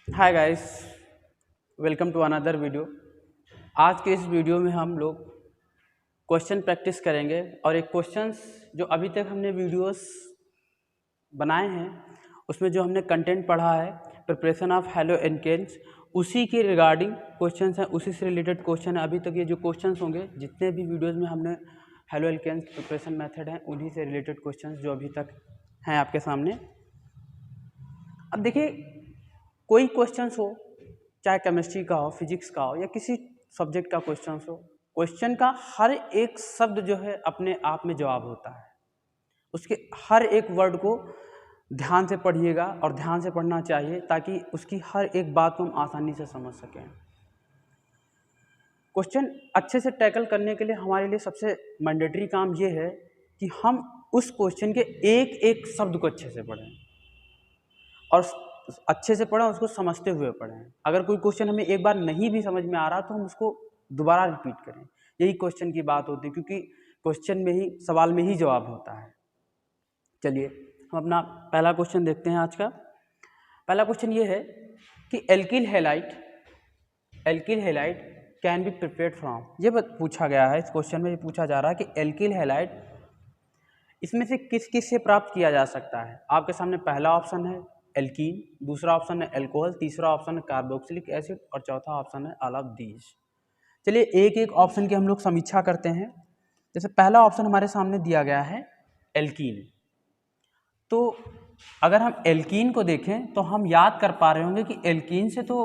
Hi guys, welcome to another video. आज के इस वीडियो में हम लोग क्वेश्चन प्रैक्टिस करेंगे और एक क्वेश्चंस जो अभी तक हमने वीडियोस बनाए हैं उसमें जो हमने कंटेंट पढ़ा है प्रिपरेशन ऑफ हेलो एल्केन्स, उसी के रिगार्डिंग क्वेश्चंस हैं, उसी से रिलेटेड क्वेश्चन है। अभी तक ये जो क्वेश्चंस होंगे जितने भी वीडियोज़ में हमने हेलो एल्केन्स प्रिपरेशन मेथड हैं उन्हीं से रिलेटेड क्वेश्चंस जो अभी तक हैं आपके सामने। अब देखिए, कोई क्वेश्चंस हो, चाहे केमिस्ट्री का हो, फिजिक्स का हो या किसी सब्जेक्ट का क्वेश्चंस हो, क्वेश्चन का हर एक शब्द जो है अपने आप में जवाब होता है। उसके हर एक वर्ड को ध्यान से पढ़िएगा और ध्यान से पढ़ना चाहिए ताकि उसकी हर एक बात को हम आसानी से समझ सकें। क्वेश्चन अच्छे से टैकल करने के लिए हमारे लिए सबसे मैंडेटरी काम ये है कि हम उस क्वेश्चन के एक एक शब्द को अच्छे से पढ़ें और अच्छे से पढ़ें, उसको समझते हुए पढ़ें। अगर कोई क्वेश्चन हमें एक बार नहीं भी समझ में आ रहा तो हम उसको दोबारा रिपीट करें। यही क्वेश्चन की बात होती है, क्योंकि क्वेश्चन में ही, सवाल में ही जवाब होता है। चलिए हम अपना पहला क्वेश्चन देखते हैं। आज का पहला क्वेश्चन ये है कि alkyl halide can be prepared from. ये पूछा गया है, इस क्वेश्चन में ये पूछा जा रहा है कि एल्किल हैलाइड इसमें से किस किस से प्राप्त किया जा सकता है। आपके सामने पहला ऑप्शन है एल्कीन, दूसरा ऑप्शन है एल्कोहल, तीसरा ऑप्शन है कार्बोक्सिलिक एसिड और चौथा ऑप्शन है ऑल ऑफ दीज। चलिए एक एक ऑप्शन की हम लोग समीक्षा करते हैं। जैसे पहला ऑप्शन हमारे सामने दिया गया है एल्कीन, तो अगर हम एल्कीन को देखें तो हम याद कर पा रहे होंगे कि एल्कीन से तो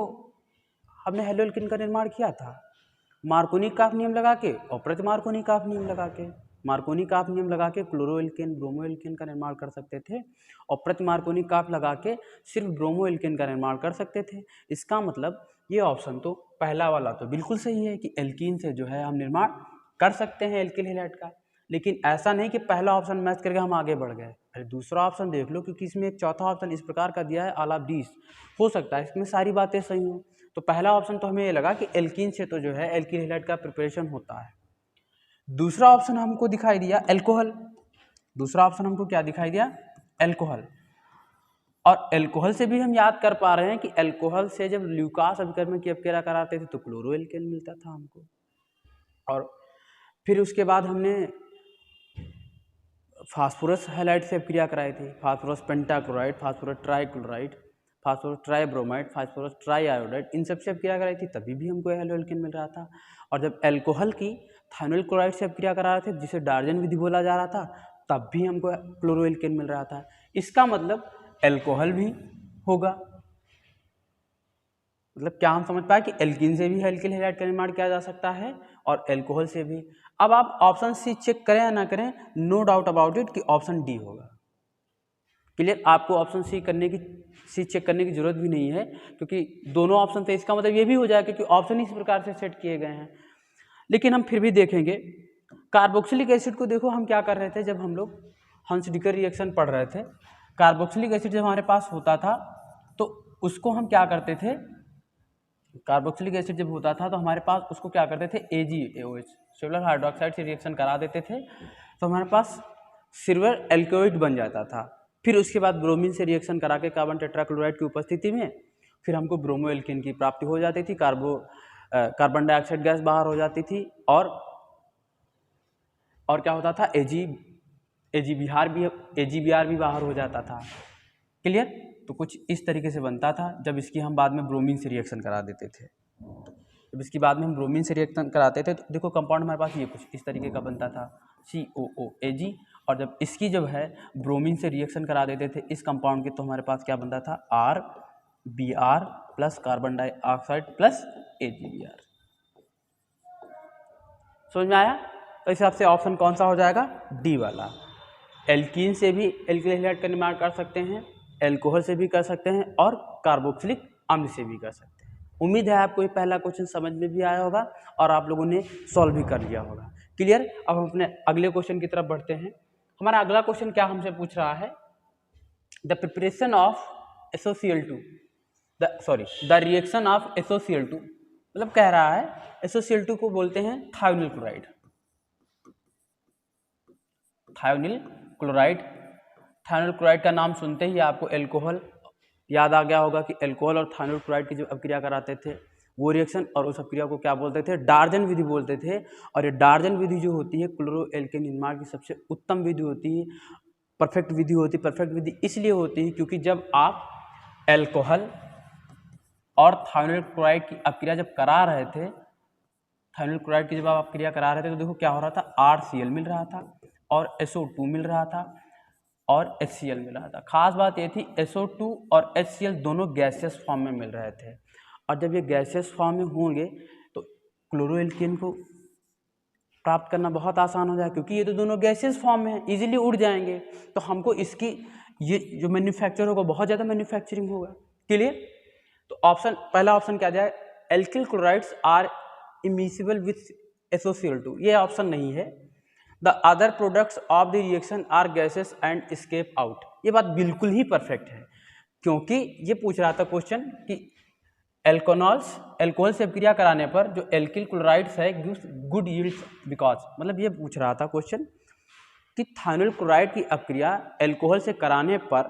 हमने हेलो एल्कीन का निर्माण किया था मार्कोनी काफ नियम लगा के और प्रति मार्कोनी काफ नियम लगा के। मार्कोनी काफ नियम लगा के क्लोरो एल्केन ब्रोमो एल्केन का निर्माण कर सकते थे और प्रति मार्कोनी काफ लगा के सिर्फ ब्रोमो एल्केन का निर्माण कर सकते थे। इसका मतलब ये ऑप्शन तो पहला वाला तो बिल्कुल सही है कि एल्कीन से जो है हम निर्माण कर सकते हैं एल्किल हैलाइड का। लेकिन ऐसा नहीं कि पहला ऑप्शन मैच करके हम आगे बढ़ गए। अरे दूसरा ऑप्शन देख लो, क्योंकि इसमें एक चौथा ऑप्शन इस प्रकार का दिया है ऑल ऑफ दीज। हो सकता है इसमें सारी बातें सही हों, तो पहला ऑप्शन तो हमें ये लगा कि एल्कीन से तो जो है एल्किल हैलाइड का प्रिपरेशन होता है। दूसरा ऑप्शन हमको दिखाई दिया एल्कोहल। दूसरा ऑप्शन हमको क्या दिखाई दिया? एल्कोहल। और एल्कोहल से भी हम याद कर पा रहे हैं कि एल्कोहल से जब ल्यूकास अभिकर्मक की अपक्रिया कराते थे तो क्लोरो एल्केन मिलता था हमको। और फिर उसके बाद हमने फास्फोरस हैलाइड से अपक्रिया कराई थी, phosphorus pentachloride, phosphorus trichloride, phosphorus tribromide, phosphorus triiodide, इन सबसे अपक्रिया कराई थी, तभी भी हमको हेलो एल्केन मिल रहा था। और जब एल्कोहल की थाइनोइल क्लोराइड से अपक्रिया करा रहे थे, जिसे डार्जन विधि बोला जा रहा था, तब भी हमको क्लोरो एल्केन मिल रहा था। इसका मतलब एल्कोहल भी होगा। मतलब क्या हम समझ पाए कि एल्कीन से भी एल्किल हैलाइड का निर्माण किया जा सकता है और एल्कोहल से भी। अब आप ऑप्शन सी चेक करें या ना करें, नो डाउट अबाउट इट कि ऑप्शन डी होगा। क्लियर? आपको ऑप्शन सी चेक करने की जरूरत भी नहीं है, क्योंकि दोनों ऑप्शन थे। इसका मतलब ये भी हो जाएगा क्योंकि ऑप्शन इस प्रकार से सेट किए गए हैं। लेकिन हम फिर भी देखेंगे कार्बोक्सिलिक एसिड को। देखो हम क्या कर रहे थे जब हम लोग हंस-डिकर रिएक्शन पढ़ रहे थे। कार्बोक्सिलिक एसिड जब हमारे पास होता था तो उसको हम क्या करते थे, कार्बोक्सिलिक एसिड जब होता था तो हमारे पास उसको क्या करते थे, AgOH सिल्वर हाइड्रोक्साइड से रिएक्शन करा देते थे, तो हमारे पास सिल्वर एल्कोइड बन जाता था। फिर उसके बाद ब्रोमीन से रिएक्शन करा के कार्बन टेट्राक्लोराइड की उपस्थिति में फिर हमको ब्रोमो एल्केन की प्राप्ति हो जाती थी, कार्बन डाइऑक्साइड गैस बाहर हो जाती थी और क्या होता था, AgBr भी बाहर हो जाता था। क्लियर? तो कुछ इस तरीके से बनता था जब इसकी हम बाद में ब्रोमीन से रिएक्शन करा देते थे। जब इसकी बाद में हम ब्रोमीन से रिएक्शन कराते थे तो देखो कंपाउंड हमारे पास ये कुछ इस तरीके का बनता था, COOAg। और जब इसकी जब है ब्रोमीन से रिएक्शन करा देते थे इस कंपाउंड के, तो हमारे पास क्या बनता था, RBr plus carbon dioxide plus AgBr। समझ में आया? तो इस हिसाब से ऑप्शन कौन सा हो जाएगा, डी वाला। एल्कीन से भी एल्किल हैलाइड का निर्माण कर सकते हैं, एल्कोहल से भी कर सकते हैं और कार्बोक्सिलिक अम्ल से भी कर सकते हैं। उम्मीद है आपको ये पहला क्वेश्चन समझ में भी आया होगा और आप लोगों ने सॉल्व भी कर लिया होगा। क्लियर? अब हम अपने अगले क्वेश्चन की तरफ बढ़ते हैं। हमारा अगला क्वेश्चन क्या हमसे पूछ रहा है, the preparation of SOCl2, the reaction of SOCl2, मतलब कह रहा है SOCl2 को बोलते हैं थायोनिल क्लोराइड। थायोनिल क्लोराइड का नाम सुनते ही आपको एल्कोहल याद आ गया होगा कि अल्कोहल और थायनाइल क्लोराइड की जो अपक्रिया कराते थे वो रिएक्शन, और उस अपक्रिया को क्या बोलते थे, डार्जन विधि बोलते थे। और ये डार्जन विधि जो होती है क्लोरोएल्केन निर्माण की सबसे उत्तम विधि होती है, परफेक्ट विधि होती है। परफेक्ट विधि इसलिए होती है क्योंकि जब आप अल्कोहल और थायनाइल क्लोराइड की अपक्रिया जब करा रहे थे, थायनाइल क्लोराइड की जब आप अपक्रिया करा रहे थे तो देखो क्या हो रहा था, RCl मिल रहा था और SO2 मिल रहा था और HCl मिल रहा था। खास बात ये थी SO2 और HCl दोनों गैसियस फॉर्म में मिल रहे थे, और जब ये गैसियस फॉर्म में होंगे तो क्लोरोएल्केन को प्राप्त करना बहुत आसान हो जाएगा, क्योंकि ये तो दोनों गैसियस फॉर्म में है, इजीली उड़ जाएंगे। तो हमको इसकी ये जो मैन्युफैक्चर होगा बहुत ज़्यादा मैन्युफैक्चरिंग होगा। क्लियर? तो ऑप्शन पहला ऑप्शन क्या जाए, alkyl chlorides are immiscible with SOCl2, ये ऑप्शन नहीं है। The other products of the reaction are gases and escape out, ये बात बिल्कुल ही परफेक्ट है, क्योंकि ये पूछ रहा था क्वेश्चन कि एल्कोनॉल्स अल्कोहल से अपक्रिया कराने पर जो एल्किल क्लोराइड्स है गिव्स गुड यील्ड्स बिकॉज, मतलब ये पूछ रहा था क्वेश्चन कि थायनाइल क्लोराइड की अपक्रिया अल्कोहल से कराने पर,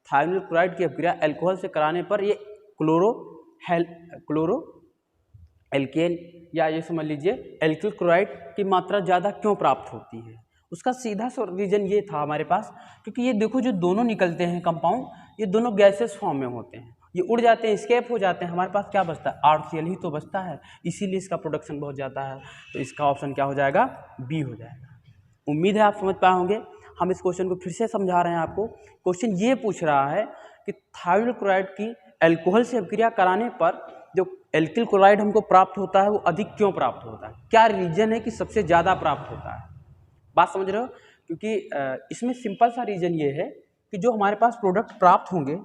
थायनाइल क्लोराइड की अपक्रिया अल्कोहल से कराने पर ये क्लोरो एल्केन या ये समझ लीजिए एल्किल क्लोराइड की मात्रा ज़्यादा क्यों प्राप्त होती है। उसका सीधा सा रीजन ये था हमारे पास, क्योंकि ये देखो जो दोनों निकलते हैं कंपाउंड, ये दोनों गैसेस फॉर्म में होते हैं, ये उड़ जाते हैं, स्केप हो जाते हैं, हमारे पास क्या बचता है, RCl ही तो बचता है, इसीलिए इसका प्रोडक्शन बहुत ज़्यादा है। तो इसका ऑप्शन क्या हो जाएगा, बी हो जाएगा। उम्मीद है आप समझ पाए होंगे। हम इस क्वेश्चन को फिर से समझा रहे हैं आपको। क्वेश्चन ये पूछ रहा है कि थायनाइल क्लोराइड की अल्कोहल से अपक्रिया कराने पर जो एल्किल क्लोराइड हमको प्राप्त होता है वो अधिक क्यों प्राप्त होता है, क्या रीजन है कि सबसे ज़्यादा प्राप्त होता है। बात समझ रहे हो? क्योंकि इसमें सिंपल सा रीजन ये है कि जो हमारे पास प्रोडक्ट प्राप्त होंगे,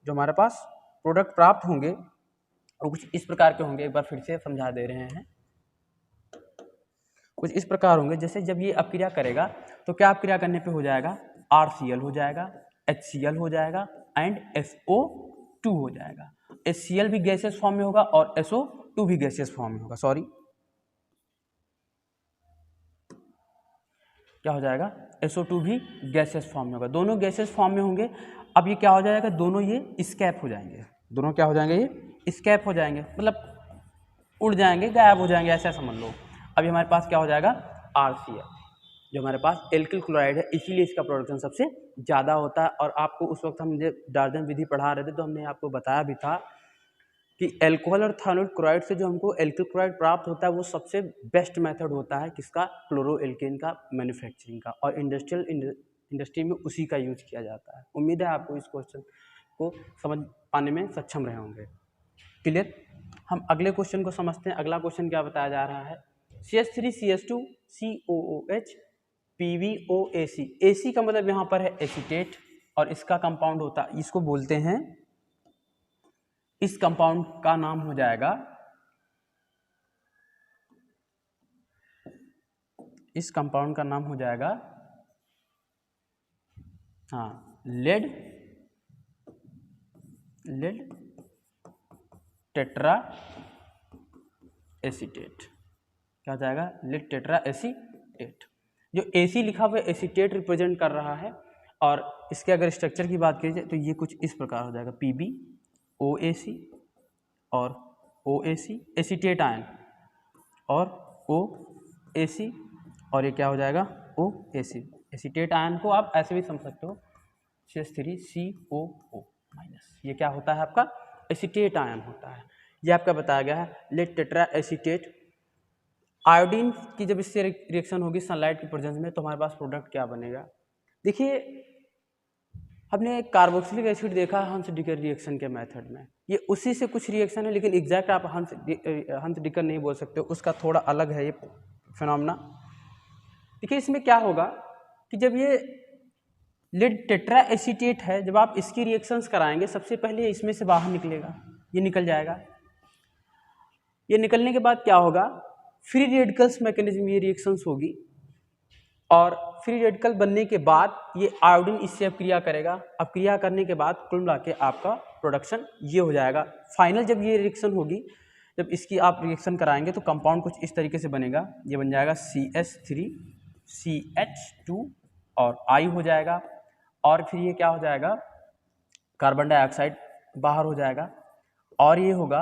जो हमारे पास प्रोडक्ट प्राप्त होंगे वो कुछ इस प्रकार के होंगे। एक बार फिर से समझा दे रहे हैं, कुछ इस प्रकार होंगे। जैसे जब ये अपक्रिया करेगा तो क्या अपक्रिया करने पे हो जाएगा, RCl हो जाएगा, HCl हो जाएगा एंड SO2 हो जाएगा। HCl भी गैसियस फॉर्म में होगा और SO2 भी गैसियस फॉर्म में होगा। सॉरी, क्या हो जाएगा, SO2 भी गैसियस फॉर्म में होगा, दोनों गैसियस फॉर्म में होंगे। अब ये क्या हो जाएगा, दोनों ये स्कैप हो जाएंगे, दोनों क्या हो जाएंगे, ये स्कैप हो जाएंगे, मतलब उड़ जाएंगे, गायब हो जाएंगे, ऐसा समझ लो। अभी हमारे पास क्या हो जाएगा, RCl, जो हमारे पास एल्किल क्लोराइड है, इसीलिए इसका प्रोडक्शन सबसे ज़्यादा होता है। और आपको उस वक्त हम जब डार्जन विधि पढ़ा रहे थे तो हमने आपको बताया भी था कि अल्कोहल और थायनाइल क्लोराइड से जो हमको एल्किल क्लोराइड प्राप्त होता है वो सबसे बेस्ट मेथड होता है किसका, क्लोरोएल्केन का मैन्युफैक्चरिंग का, और इंडस्ट्री में उसी का यूज किया जाता है। उम्मीद है आपको इस क्वेश्चन को समझ पाने में सक्षम रहे होंगे। क्लियर? हम अगले क्वेश्चन को समझते हैं। अगला क्वेश्चन क्या बताया जा रहा है, CH3CH2 COOH PbOAC। AC का मतलब यहाँ पर है एसीटेट, और इसका कंपाउंड होता है, इसको बोलते हैं, इस कंपाउंड का नाम हो जाएगा, इस कंपाउंड का नाम हो जाएगा लेड टेट्रा एसीटेट। क्या हो जाएगा, लेड टेट्रा एसीटेट। जो AC लिखा हुआ है एसीटेट रिप्रेजेंट कर रहा है, और इसके अगर स्ट्रक्चर की बात की जाए तो ये कुछ इस प्रकार हो जाएगा, PbOAC और OAC, एसीटेट आयन, और OAC, और ये क्या हो जाएगा, OAC। एसीटेट आयन को आप ऐसे भी समझ सकते हो, CH3COO-, ये क्या होता है आपका, एसीटेट आयन होता है। ये आपका बताया गया है, लेड टेट्रा एसीटेट। आयोडीन की जब इससे रिएक्शन होगी सनलाइट की प्रेजेंस में तो हमारे पास प्रोडक्ट क्या बनेगा। देखिए, हमने कार्बोक्सिलिक एसिड देखा हंस डिकर रिएक्शन के मेथड में, ये उसी से कुछ रिएक्शन है, लेकिन एग्जैक्ट आप हंस डिकर नहीं बोल सकते, उसका थोड़ा अलग है ये फिनोमेना। देखिए, इसमें क्या होगा कि जब ये लेड टेट्रा एसीटेट है, जब आप इसकी रिएक्शंस कराएंगे सबसे पहले इसमें से बाहर निकलेगा, ये निकल जाएगा। ये निकलने के बाद क्या होगा, फ्री रेडिकल्स मैकेनिज्म ये रिएक्शंस होगी, और फ्री रेडिकल बनने के बाद ये आयोडीन इससे अपक्रिया करेगा, अपक्रिया करने के बाद कुल मिला के आपका प्रोडक्शन ये हो जाएगा। फाइनल जब ये रिएक्शन होगी, जब इसकी आप रिएक्शन कराएंगे तो कंपाउंड कुछ इस तरीके से बनेगा, ये बन जाएगा CH3CH2 और I हो जाएगा, और फिर ये क्या हो जाएगा, कार्बन डाइऑक्साइड बाहर हो जाएगा, और ये होगा,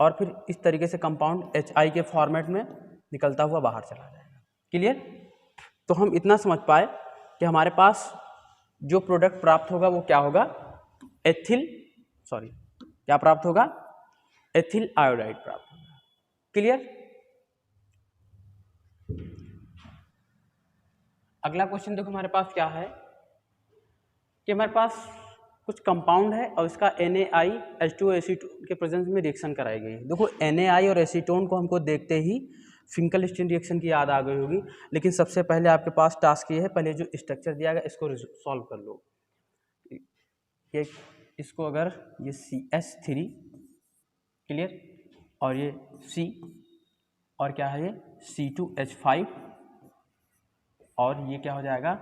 और फिर इस तरीके से कंपाउंड HI के फॉर्मेट में निकलता हुआ बाहर चला जाएगा। क्लियर? तो हम इतना समझ पाए कि हमारे पास जो प्रोडक्ट प्राप्त होगा वो क्या होगा, क्या प्राप्त होगा, एथिल आयोडाइड प्राप्त होगा। क्लियर? अगला क्वेश्चन देखो हमारे पास क्या है कि हमारे पास कुछ कंपाउंड है और इसका NaI एसीटोन के प्रेजेंस में रिएक्शन कराई गई है। देखो NaI और एसीटोन को हमको देखते ही फिंकलस्टीन रिएक्शन की याद आ गई होगी, लेकिन सबसे पहले आपके पास टास्क ये है, पहले जो स्ट्रक्चर दिया गया इसको सॉल्व कर लो। ये इसको अगर ये CH3, क्लियर, और ये C, और क्या है ये C2H5, और ये क्या हो जाएगा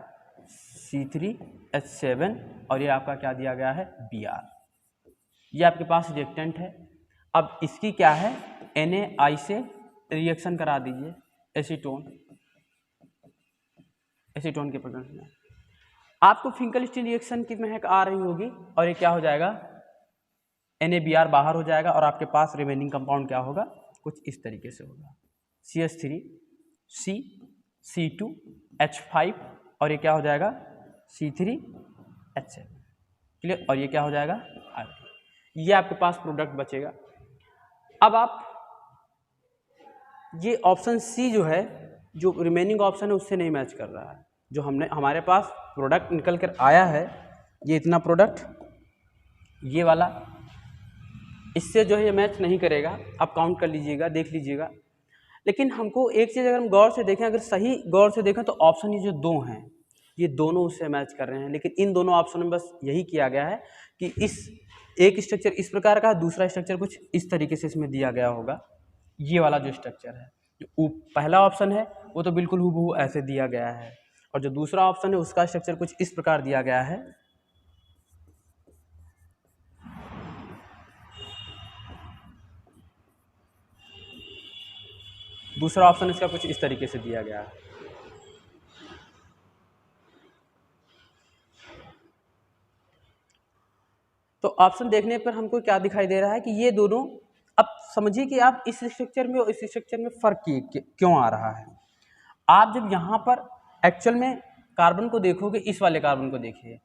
C3H7, और ये आपका क्या दिया गया है Br। ये आपके पास रिएक्टेंट है। अब इसकी क्या है, NaI से रिएक्शन करा दीजिए एसीटोन के प्रेजेंस में, आपको फिंकलस्टीन रिएक्शन की महक आ रही होगी, और ये क्या हो जाएगा, NaBr बाहर हो जाएगा, और आपके पास रिमेनिंग कंपाउंड क्या होगा, कुछ इस तरीके से होगा, CH3 C C2H5, और ये क्या हो जाएगा C3H7। क्लियर? और ये क्या हो जाएगा आयोडीन। ये आपके पास प्रोडक्ट बचेगा। अब आप ये ऑप्शन सी जो है, जो रिमेनिंग ऑप्शन है उससे नहीं मैच कर रहा है। जो हमारे पास प्रोडक्ट निकल कर आया है, ये इतना प्रोडक्ट, ये वाला, इससे जो है ये मैच नहीं करेगा। आप काउंट कर लीजिएगा, देख लीजिएगा। लेकिन हमको एक चीज़ अगर हम गौर से देखें, अगर सही गौर से देखें तो ऑप्शन ये जो दो हैं, ये दोनों उससे मैच कर रहे हैं। लेकिन इन दोनों ऑप्शन में बस यही किया गया है कि इस एक स्ट्रक्चर इस प्रकार का, दूसरा स्ट्रक्चर कुछ इस तरीके से इसमें दिया गया होगा। ये वाला जो स्ट्रक्चर है, जो पहला ऑप्शन है वो तो बिल्कुल हूबहू ऐसे दिया गया है, और जो दूसरा ऑप्शन है उसका स्ट्रक्चर कुछ इस प्रकार दिया गया है। दूसरा ऑप्शन इसका कुछ इस तरीके से दिया गया है। तो ऑप्शन देखने पर हमको क्या दिखाई दे रहा है कि ये दोनों, अब समझिए कि आप इस स्ट्रक्चर में और इस स्ट्रक्चर में फर्क क्यों आ रहा है। आप जब यहाँ पर एक्चुअल में कार्बन को देखोगे, इस वाले कार्बन को देखिए,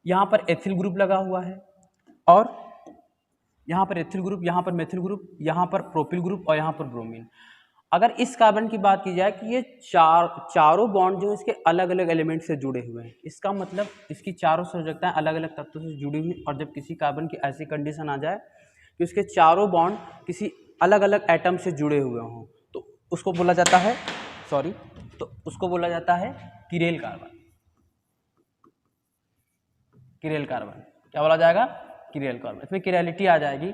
यहाँ पर एथिल ग्रुप लगा हुआ है, और यहाँ पर एथिल ग्रुप, यहाँ पर मेथिल ग्रुप, यहाँ पर प्रोपिल ग्रुप, और यहाँ पर ब्रोमीन। अगर इस कार्बन की बात की जाए कि ये चारों बॉन्ड जो है इसके अलग अलग एलिमेंट से जुड़े हुए हैं, इसका मतलब इसकी चारों संयोजकताएं अलग अलग तत्वों से जुड़ी हुई। और जब किसी कार्बन की ऐसी कंडीशन आ जाए कि उसके चारों बॉन्ड किसी अलग अलग एटम से जुड़े हुए हों, तो उसको बोला जाता है किरेल कार्बन। किरेल कार्बन क्या बोला जाएगा, किरेल कार्बन। इसमें किरेलिटी आ जाएगी,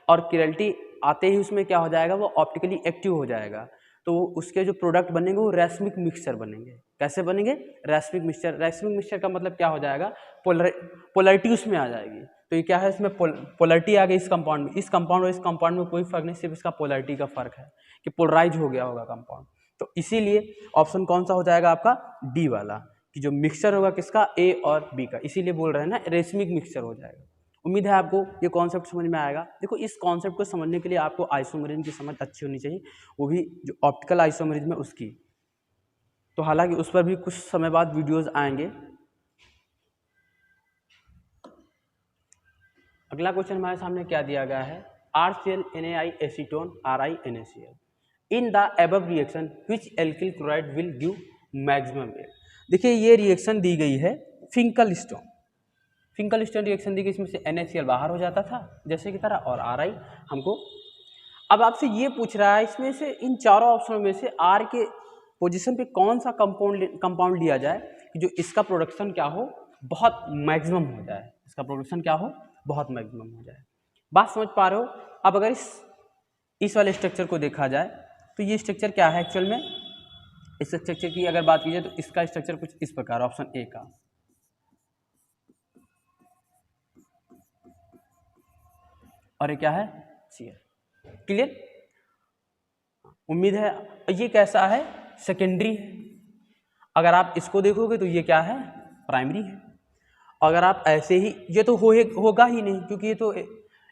और किरेलिटी आते ही उसमें क्या हो जाएगा, वो ऑप्टिकली एक्टिव हो जाएगा। तो उसके जो प्रोडक्ट बनेंगे वो रैस्मिक मिक्सचर बनेंगे। कैसे बनेंगे, रैस्मिक मिक्सचर। रैस्मिक मिक्सचर का मतलब क्या हो जाएगा, पोलरिटी उसमें आ जाएगी। तो ये क्या है, इसमें पोलरिटी आ गई इस कंपाउंड में। इस कंपाउंड और इस कंपाउंड में कोई फर्क नहीं, सिर्फ इसका पोलरिटी का फर्क है कि पोलराइज हो गया होगा कंपाउंड। तो इसीलिए ऑप्शन कौन सा हो जाएगा आपका, डी वाला, कि जो मिक्सचर होगा किसका, ए और बी का। इसीलिए बोल रहे हैं ना रैस्मिक मिक्सचर हो जाएगा। उम्मीद है आपको ये कॉन्सेप्ट समझ में आएगा। देखो, इस कॉन्सेप्ट को समझने के लिए आपको आइसोमेरिज्म की समझ अच्छी होनी चाहिए, वो भी जो ऑप्टिकल आइसोमेरिज्म है उसकी। तो हालांकि उस पर भी कुछ समय बाद वीडियोस आएंगे। अगला क्वेश्चन हमारे सामने क्या दिया गया है, RCl NaI acetone Ri NaCl in the above reaction which alkyl chloride will give maximum weight. देखिए, ये रिएक्शन दी गई है फिंकलस्टोन रिएक्शन दी गई। इसमें से NaCl बाहर हो जाता था जैसे की तरह, और Ri हमको अब आपसे ये पूछ रहा है इसमें से इन चारों ऑप्शनों में से R के पोजीशन पे कौन सा कंपाउंड लिया जाए कि जो इसका प्रोडक्शन क्या हो, बहुत मैक्सिमम हो जाए, इसका प्रोडक्शन क्या हो, बहुत मैक्सिमम हो जाए। बात समझ पा रहे हो। अब अगर इस वाले स्ट्रक्चर को देखा जाए तो ये स्ट्रक्चर क्या है एक्चुअल में, इस स्ट्रक्चर की अगर बात की जाए तो इसका स्ट्रक्चर कुछ इस प्रकार, ऑप्शन ए का, और ये क्या है, Cl। क्लियर, उम्मीद है। ये कैसा है, सेकेंडरी है। अगर आप इसको देखोगे तो ये क्या है, प्राइमरी है। अगर आप ऐसे ही, ये तो होगा ही नहीं, क्योंकि ये तो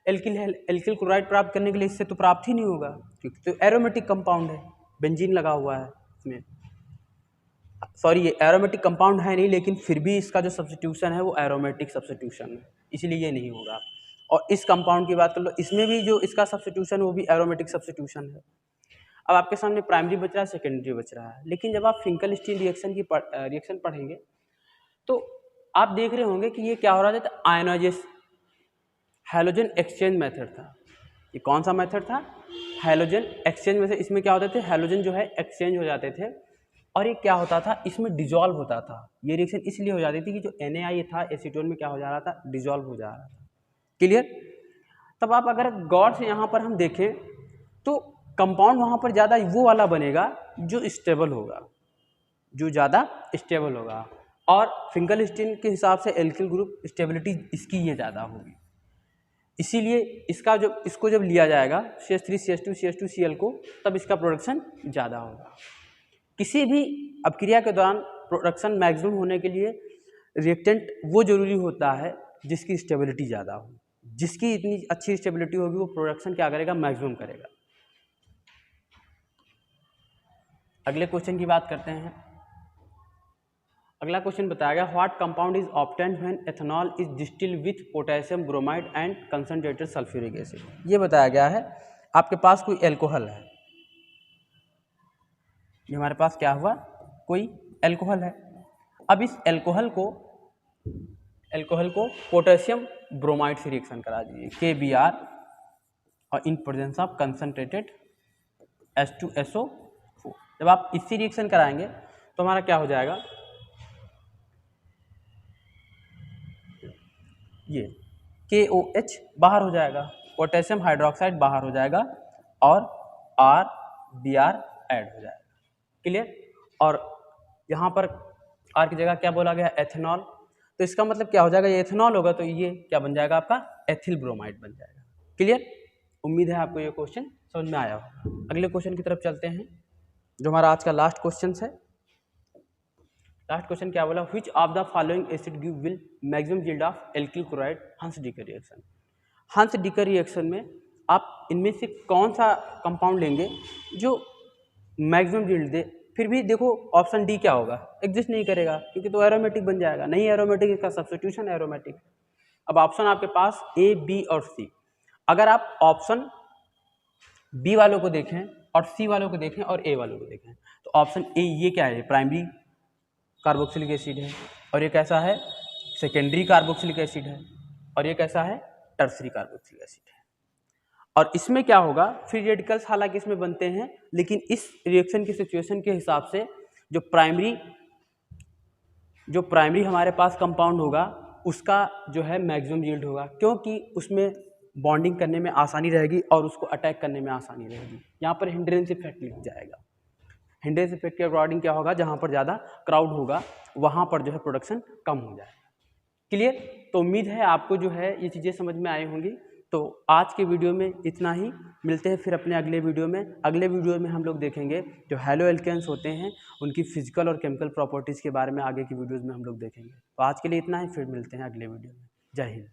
एल्किल क्लोराइड प्राप्त करने के लिए इससे तो प्राप्त ही नहीं होगा, क्योंकि तो एरोमेटिक कंपाउंड है, बेंजीन लगा हुआ है इसमें। सॉरी, ये एरोमेटिक कंपाउंड है नहीं, लेकिन फिर भी इसका जो सब्स्टिट्यूशन है वो एरोमेटिक सब्स्टिट्यूशन है, इसलिए ये नहीं होगा। और इस कंपाउंड की बात कर लो, इसमें भी जो इसका सब्स्टिट्यूशन है वो भी एरोमेटिक सब्स्टिट्यूशन है। अब आपके सामने प्राइमरी बच रहा है, सेकेंडरी बच रहा है, लेकिन जब आप फिंकल-स्टीन रिएक्शन पढ़ेंगे तो आप देख रहे होंगे कि ये क्या हो रहा था, आयनाइजेशन, हैलोजन एक्सचेंज मेथड था। ये कौन सा मेथड था? हैलोजन एक्सचेंज में से इसमें क्या होते थे, हैलोजन जो है एक्सचेंज हो जाते थे, और ये क्या होता था, इसमें डिजॉल्व होता था। ये रिएक्शन इसलिए हो जाती थी कि जो Na था एसीटोन में क्या हो जा रहा था, डिजॉल्व हो जा रहा था। क्लियर? तब आप अगर गौर से यहाँ पर हम देखें तो कंपाउंड वहाँ पर ज़्यादा वो वाला बनेगा जो स्टेबल होगा, जो ज़्यादा स्टेबल होगा, और फिंकल-स्टीन के हिसाब से एल्किल ग्रुप स्टेबिलिटी इसकी ये ज़्यादा होगी। इसीलिए इसको जब लिया जाएगा CH3 CH2 CH2 Cl को, तब इसका प्रोडक्शन ज़्यादा होगा। किसी भी अपक्रिया के दौरान प्रोडक्शन मैक्सिमम होने के लिए रिएक्टेंट वो जरूरी होता है जिसकी स्टेबिलिटी ज़्यादा हो। जिसकी इतनी अच्छी स्टेबिलिटी होगी वो प्रोडक्शन क्या करेगा, मैक्सिमम करेगा। अगले क्वेश्चन की बात करते हैं। अगला क्वेश्चन बताया गया, what compound is obtained when ethanol is distilled with potassium bromide and concentrated sulphuric acid. ये बताया गया है, आपके पास कोई एल्कोहल है, ये हमारे पास क्या हुआ, कोई एल्कोहल है। अब इस एल्कोहल को पोटेशियम ब्रोमाइड से रिएक्शन करा दीजिए, KBr, और in presence of concentrated H2SO4। जब आप इससे रिएक्शन कराएंगे तो हमारा क्या हो जाएगा, ये KOH बाहर हो जाएगा, पोटेशियम हाइड्रोक्साइड बाहर हो जाएगा, और RBr ऐड हो जाएगा। क्लियर? और यहाँ पर R की जगह क्या बोला गया, एथेनॉल, तो इसका मतलब क्या हो जाएगा, ये एथेनॉल होगा तो ये क्या बन जाएगा, आपका एथिल ब्रोमाइड बन जाएगा। क्लियर? उम्मीद है आपको ये क्वेश्चन समझ में आया होगा। अगले क्वेश्चन की तरफ चलते हैं, जो हमारा आज का लास्ट क्वेश्चन है। लास्ट क्वेश्चन क्या बोला, which of the following acid give will maximum yield of alkyl chloride Hunsdiecker reaction. Hunsdiecker reaction में आप इनमें से कौन सा कंपाउंड लेंगे जो मैक्सिमम यील्ड दे। फिर भी देखो ऑप्शन डी क्या होगा, एग्जिस्ट नहीं करेगा, क्योंकि तो एरोमेटिक बन जाएगा, नहीं एरोमेटिक, इसका सब्स्टिट्यूशन एरोमेटिक। अब ऑप्शन आपके पास A, B और C। अगर आप ऑप्शन B वालों को देखें और C वालों को देखें और A वालों को देखें, तो ऑप्शन A ये क्या है, प्राइमरी कार्बोक्सिलिक एसिड है, और ये कैसा है, सेकेंडरी कार्बोक्सिलिक एसिड है, और ये कैसा है, टर्सरी कार्बोक्सिलिक एसिड है। और इसमें क्या होगा, फ्री रेडिकल्स हालांकि इसमें बनते हैं, लेकिन इस रिएक्शन की सिचुएशन के हिसाब से जो प्राइमरी हमारे पास कंपाउंड होगा उसका जो है मैक्सिमम यील्ड होगा, क्योंकि उसमें बॉन्डिंग करने में आसानी रहेगी और उसको अटैक करने में आसानी रहेगी। यहाँ पर हिंड्रेंस इफेक्ट लिख जाएगा। हिंड्रेंस इफेक्ट के अकॉर्डिंग क्या होगा, जहाँ पर ज़्यादा क्राउड होगा वहाँ पर जो है प्रोडक्शन कम हो जाएगा। क्लियर? तो उम्मीद है आपको जो है ये चीज़ें समझ में आई होंगी। तो आज के वीडियो में इतना ही, मिलते हैं फिर अपने अगले वीडियो में। अगले वीडियो में हम लोग देखेंगे जो हैलो एल्केन्स होते हैं उनकी फिजिकल और केमिकल प्रॉपर्टीज़ के बारे में आगे की वीडियोज़ में हम लोग देखेंगे। तो आज के लिए इतना ही, फिर मिलते हैं अगले वीडियो में। जय हिंद।